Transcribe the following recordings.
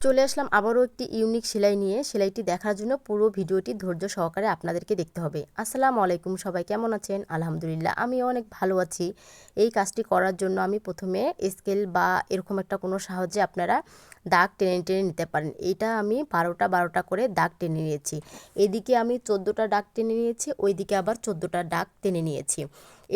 চলে আসলাম আবারও একটি ইউনিক সেলাই নিয়ে। সেলাইটি দেখার জন্য পুরো ভিডিওটি ধৈর্য সহকারে আপনাদেরকে দেখতে হবে। আসসালামু আলাইকুম, সবাই কেমন আছেন? আলহামদুলিল্লাহ আমি অনেক ভালো আছি। এই কাজটি করার জন্য আমি প্রথমে স্কেল বা এরকম একটা কোনো সাহায্যে আপনারা দাগ টেনে টেনে নিতে পারেন। এটা আমি 12টা করে দাগ টেনে নিয়েছি। এদিকে আমি 14টা দাগ টেনে নিয়েছি, ওইদিকে আবার 14টা দাগ টেনে নিয়েছি।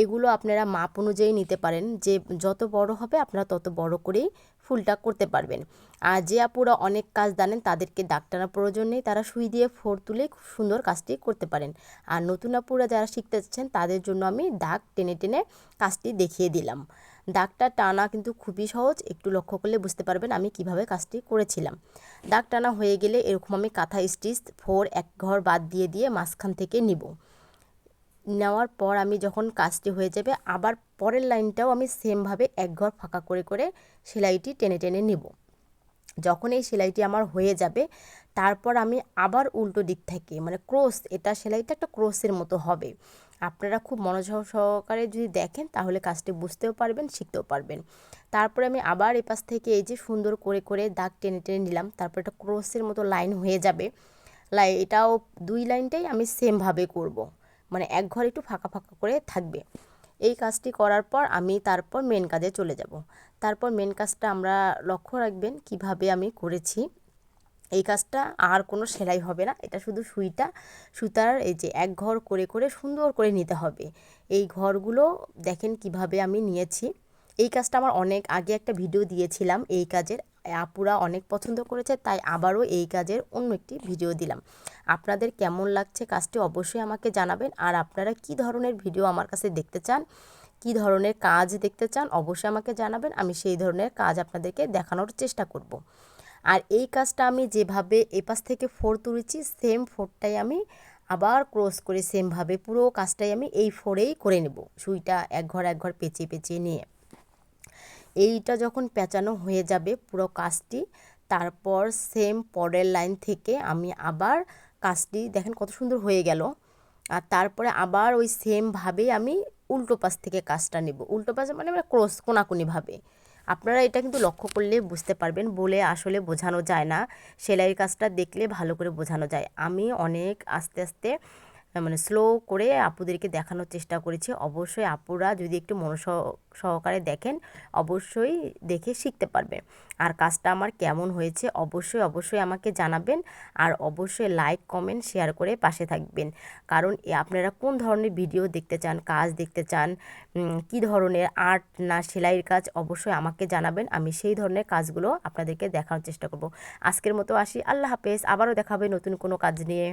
এগুলো আপনারা মাপ অনুযায়ী নিতে পারেন, যে যত বড় হবে আপনারা তত বড় করেই ফুলটা করতে পারবেন। আর যে আপুরা অনেক কাজ জানেন তাদেরকে দাগ টানার প্রয়োজন নেই, তারা সুই দিয়ে ফোর তুলে খুব সুন্দর কাজটি করতে পারেন। আর নতুন আপুরা যারা শিখতে চাচ্ছেন তাদের জন্য আমি দাগ টেনে টেনে কাজটি দেখিয়ে দিলাম। দাগটা টানা কিন্তু খুবই সহজ, একটু লক্ষ্য করলে বুঝতে পারবেন আমি কিভাবে কাজটি করেছিলাম। দাগ টানা হয়ে গেলে এরকম আমি কাঁথা স্টিচ 4 এক ঘর বাদ দিয়ে দিয়ে মাঝখান থেকে নিব। নেওয়ার পর আমি যখন কাজটি হয়ে যাবে আবার পরের লাইনটাও আমি সেমভাবে এক ঘর ফাঁকা করে করে সেলাইটি টেনে টেনে নিব। যখন এই সেলাইটি আমার হয়ে যাবে তারপর আমি আবার উল্টো দিক থেকে মানে ক্রস, এটা সেলাইটা একটা ক্রসের মতো হবে। আপনারা খুব মনোযোগ সহকারে যদি দেখেন তাহলে কাজটি বুঝতেও পারবেন, শিখতেও পারবেন। তারপরে আমি আবার এপাশ থেকে এই যে সুন্দর করে করে দাগ টেনে টেনে নিলাম, তারপর একটা ক্রসের মতো লাইন হয়ে যাবে। এটাও 2 লাইনটাই আমি সেমভাবে করব, মানে এক ঘর একটু ফাঁকা ফাঁকা করে থাকবে। এই কাজটি করার পর আমি তারপর মেন কাজে চলে যাব। তারপর মেন কাজটা আমরা লক্ষ্য রাখবেন কিভাবে আমি করেছি। এই কাজটা আর কোনো সেলাই হবে না, এটা শুধু সুতার এই যে এক ঘর করে করে সুন্দর করে নিতে হবে। এই ঘরগুলো দেখেন কিভাবে আমি নিয়েছি। এই কাজটা আমার অনেক আগে একটা ভিডিও দিয়েছিলাম এই কাজের, আপুরা অনেক পছন্দ করেছে, তাই আবারও এই কাজের অন্য একটি ভিডিও দিলাম। আপনাদের কেমন লাগছে কাজটি অবশ্যই আমাকে জানাবেন। আর আপনারা কি ধরনের ভিডিও আমার কাছে দেখতে চান, কি ধরনের কাজ দেখতে চান অবশ্যই আমাকে জানাবেন, আমি সেই ধরনের কাজ আপনাদেরকে দেখানোর চেষ্টা করব। আর এই কাজটা আমি যেভাবে এপাশ থেকে ফোর তুলেছি সেম ফোরটাই আমি আবার ক্রস করে সেমভাবে পুরো কাজটাই আমি এই ফোরেই করে নেব, সুইটা এক ঘর পেঁচিয়ে পেঁচিয়ে নিয়ে। এইটা যখন পেঁচানো হয়ে যাবে পুরো কাজটি, তারপর সেম পরের লাইন থেকে আমি আবার কাজটি দেখেন কত সুন্দর হয়ে গেল। আর তারপরে আবার ওই সেমভাবেই আমি উল্টো পাশ থেকে কাজটা নেব, উল্টো পাশে মানে ক্রস কোনাকুনিভাবে। আপনারা এটা কিন্তু লক্ষ্য করলে বুঝতে পারবেন, বলে আসলে বোঝানো যায় না, সেলাইয়ের কাজটা দেখলে ভালো করে বোঝানো যায়। আমি অনেক আস্তে আস্তে মানে স্লো করে আপুদেরকে দেখানোর চেষ্টা করেছি। অবশ্যই আপুরা যদি একটু সহকারে দেখেন অবশ্যই দেখে শিখতে পারবে। আর কাজটা আমার কেমন হয়েছে অবশ্যই অবশ্যই আমাকে জানাবেন। আর অবশ্যই লাইক কমেন্ট শেয়ার করে পাশে থাকবেন, কারণ আপনারা কোন ধরনের ভিডিও দেখতে চান, কাজ দেখতে চান, কি ধরনের আর্ট না সেলাইয়ের কাজ অবশ্যই আমাকে জানাবেন, আমি সেই ধরনের কাজগুলো আপনাদেরকে দেখানোর চেষ্টা করব। আজকের মতো আসি, আল্লাহ হাফেজ, আবারও দেখা হবে নতুন কোনো কাজ নিয়ে।